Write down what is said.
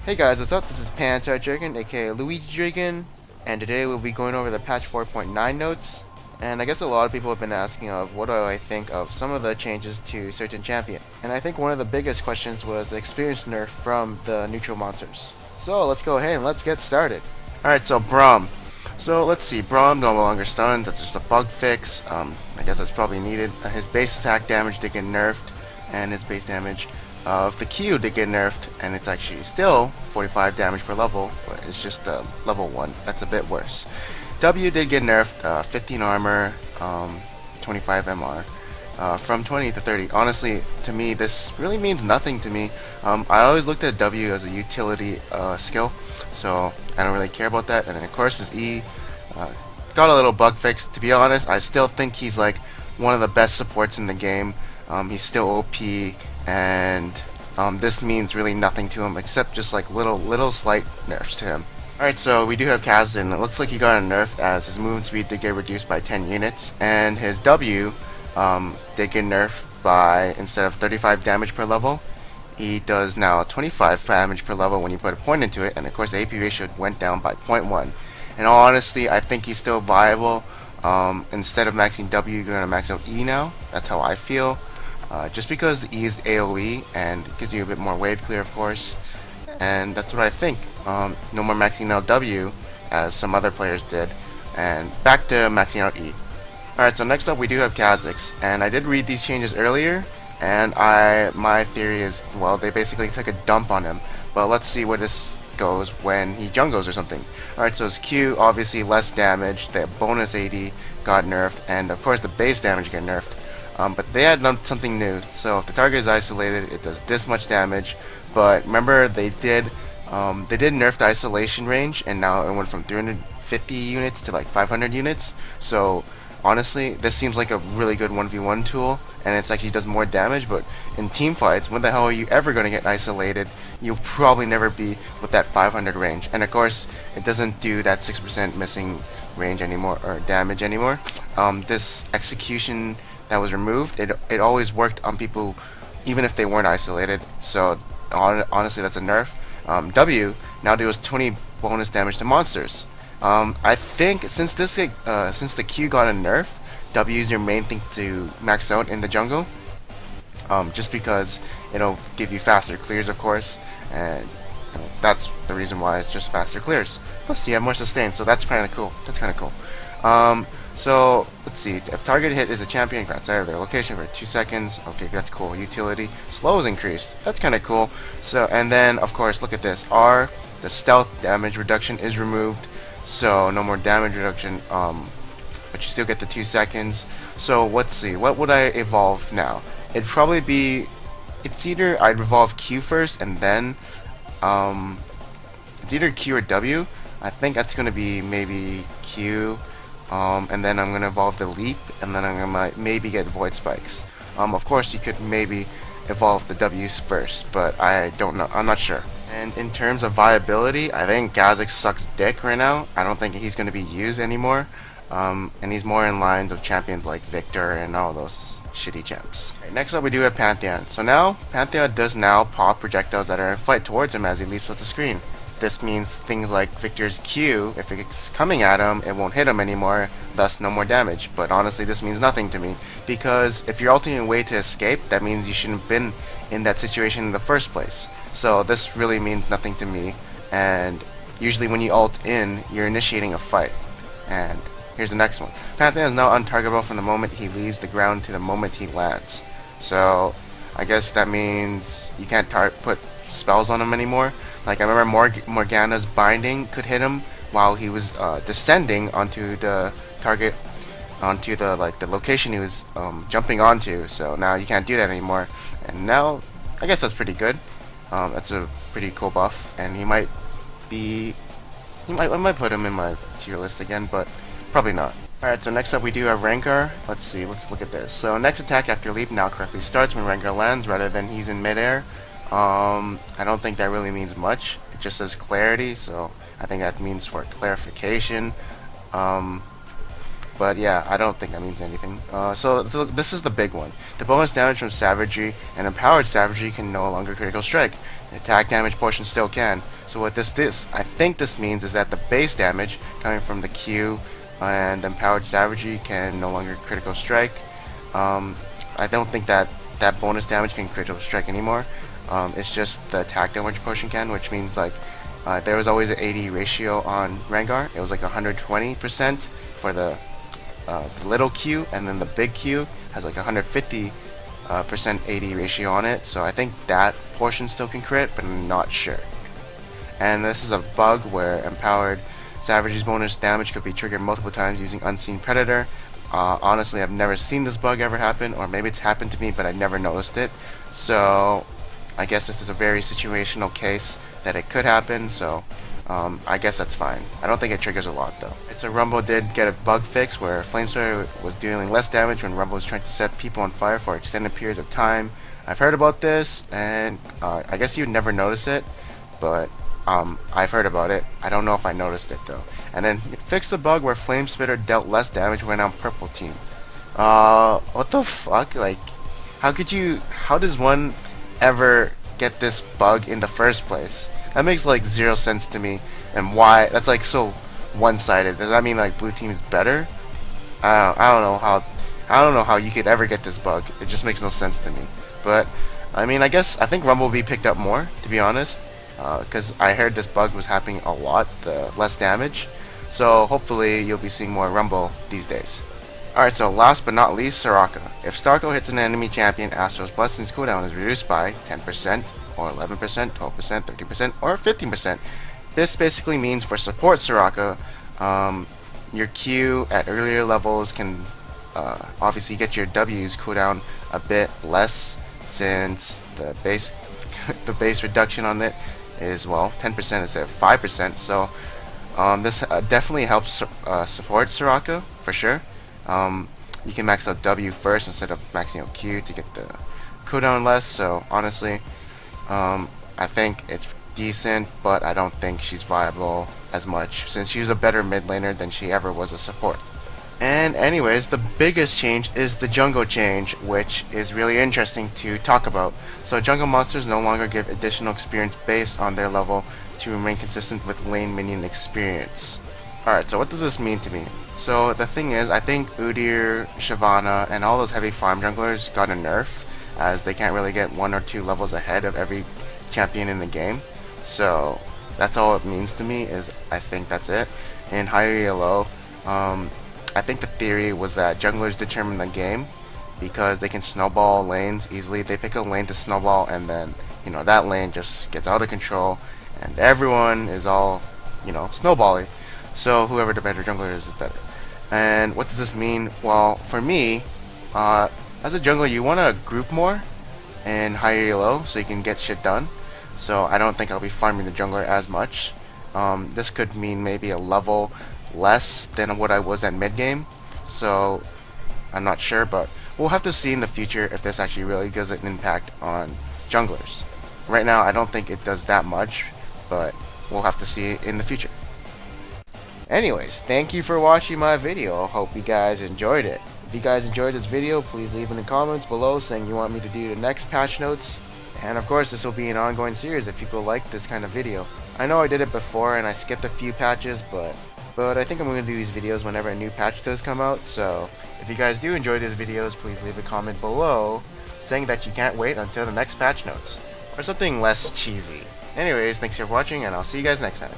Hey guys, what's up? This is Panzer Dragon, aka Luigi Dragon, and today we'll be going over the patch 4.9 notes. And I guess a lot of people have been asking of what do I think of some of the changes to certain champion. And I think one of the biggest questions was the experience nerf from the neutral monsters. So let's go ahead and let's get started. Alright, so Braum. So let's see, Braum no longer stuns, that's just a bug fix. I guess that's probably needed. His base attack damage did get nerfed, and his base damage of the Q did get nerfed, and it's actually still 45 damage per level, but it's just level 1. That's a bit worse. W did get nerfed, 15 armor, 25 MR. From 20 to 30. Honestly, to me, this really means nothing to me. I always looked at W as a utility skill, so I don't really care about that. And then of course his E got a little bug fix. To be honest, I still think he's like one of the best supports in the game. He's still OP, and this means really nothing to him except just like little slight nerfs to him. Alright, so we do have Kazan. It looks like he got a nerf as his movement speed did get reduced by 10 units, and his W did get nerfed by, instead of 35 damage per level, he does now 25 damage per level when you put a point into it, and of course the AP ratio went down by 0.1. And honestly, I think he's still viable. Instead of maxing W, you're going to max out E now. That's how I feel. Just because the E is AoE and gives you a bit more wave clear, of course. And that's what I think. No more maxing out W, as some other players did. And back to maxing out E. Alright, so next up we do have Kha'Zix, and I did read these changes earlier, and my theory is, well, they basically took a dump on him, but let's see where this goes when he jungles or something. Alright, so his Q, obviously less damage, the bonus AD got nerfed, and of course the base damage got nerfed, but they had done something new, so if the target is isolated, it does this much damage, but remember they did nerf the isolation range, and now it went from 350 units to like 500 units, so honestly, this seems like a really good 1v1 tool, and it actually does more damage, but in team fights, when the hell are you ever going to get isolated? You'll probably never be with that 500 range. And of course, it doesn't do that 6% missing range anymore, or damage anymore. This execution that was removed, it always worked on people, even if they weren't isolated, so honestly, that's a nerf. W now deals 20 bonus damage to monsters. I think since the Q got a nerf, W is your main thing to max out in the jungle. Just because it'll give you faster clears, of course, and that's the reason why it's just faster clears. Plus, you have more sustain, so that's kind of cool. So let's see. If target hit is a champion, grants out of their location for 2 seconds. Okay, that's cool. Utility slow is increased. That's kind of cool. So, and then of course, look at this. R, the stealth damage reduction is removed. So no more damage reduction, but you still get the 2 seconds. So let's see, what would I evolve now? It'd probably be, it's either I'd evolve Q first and then, it's either Q or W. I think that's going to be maybe Q, and then I'm going to evolve the Leap, and then I'm going to maybe get Void Spikes. Of course you could maybe evolve the W's first, but I don't know, I'm not sure. And in terms of viability, I think Kha'Zix sucks dick right now. I don't think he's going to be used anymore. And he's more in lines of champions like Victor and all those shitty champs. Right, next up we do have Pantheon. So now, Pantheon does now pop projectiles that are in flight towards him as he leaps off the screen. This means things like Victor's Q, if it's coming at him, it won't hit him anymore, thus no more damage. But honestly, this means nothing to me, because if you're ulting a way to escape, that means you shouldn't have been in that situation in the first place. So this really means nothing to me, and usually when you ult in, you're initiating a fight. And here's the next one. Pantheon is now untargetable from the moment he leaves the ground to the moment he lands. So I guess that means you can't put spells on him anymore. Like I remember Morgana's binding could hit him while he was descending onto the target, onto the location he was jumping onto. So now you can't do that anymore. And now I guess that's pretty good. That's a pretty cool buff, and I might put him in my tier list again, but probably not. Alright, so next up we do have Rengar. Let's see, let's look at this. So next attack after leap now correctly starts when Rengar lands rather than he's in midair. I don't think that really means much. It just says clarity, so I think that means for clarification. But yeah, I don't think that means anything. So this is the big one. The bonus damage from Savagery and Empowered Savagery can no longer critical strike. Attack damage portion still can. So what I think this means is that the base damage coming from the Q and empowered savagery can no longer critical strike. I don't think that bonus damage can critical strike anymore. It's just the attack damage portion can, which means like there was always an 80 ratio on Rengar. It was like 120% for the little Q, and then the big Q has like 150% 80 ratio on it. So I think that portion still can crit, but I'm not sure. And this is a bug where empowered Savagery's bonus damage could be triggered multiple times using Unseen Predator. Honestly, I've never seen this bug ever happen, or maybe it's happened to me, but I never noticed it. So I guess this is a very situational case that it could happen, so I guess that's fine. I don't think it triggers a lot though. It's a Rumble did get a bug fix where Flamespreader was dealing less damage when Rumble was trying to set people on fire for extended periods of time. I've heard about this, and I guess you'd never notice it, but I've heard about it. I don't know if I noticed it though. And then it fixed the bug where Flamespreader dealt less damage when on purple team. What the fuck? Like, how does one ever get this bug in the first place? That makes like zero sense to me. And why? That's like so one-sided. Does that mean like blue team is better? I don't know how you could ever get this bug. It just makes no sense to me. But I mean, I think Rumble will be picked up more, to be honest, because I heard this bug was happening a lot, the less damage. So hopefully you'll be seeing more Rumble these days. Alright, so last but not least, Soraka. If Starko hits an enemy champion, Astro's Blessings cooldown is reduced by 10%, or 11%, 12%, 13%, or 15%. This basically means for support Soraka, your Q at earlier levels can obviously get your W's cooldown a bit less, since the base the base reduction on it is, well, 10% instead of 5%. So this definitely helps support Soraka for sure. You can max out W first instead of maxing out Q to get the cooldown less. So honestly, I think it's decent, but I don't think she's viable as much, since she's a better mid laner than she ever was a support. And anyways, the biggest change is the jungle change, which is really interesting to talk about. So jungle monsters no longer give additional experience based on their level to remain consistent with lane minion experience. Alright, so what does this mean to me? So the thing is, I think Udyr, Shyvana, and all those heavy farm junglers got a nerf, as they can't really get 1 or 2 levels ahead of every champion in the game. So that's all it means to me, is I think that's it. In higher elo, I think the theory was that junglers determine the game because they can snowball lanes easily. They pick a lane to snowball, and then, you know, that lane just gets out of control and everyone is all, you know, snowballing. So whoever the better jungler is better. And what does this mean? Well, for me, as a jungler, you want to group more in higher elo so you can get shit done. So I don't think I'll be farming the jungler as much. This could mean maybe a level less than what I was at mid game. So I'm not sure, but we'll have to see in the future if this actually really does an impact on junglers. Right now, I don't think it does that much, but we'll have to see in the future. Anyways, thank you for watching my video. Hope you guys enjoyed it. If you guys enjoyed this video, please leave in the comments below saying you want me to do the next patch notes. And of course, this will be an ongoing series if people like this kind of video. I know I did it before and I skipped a few patches, but I think I'm going to do these videos whenever a new patch does come out. So if you guys do enjoy these videos, please leave a comment below saying that you can't wait until the next patch notes, or something less cheesy. Anyways, thanks for watching, and I'll see you guys next time.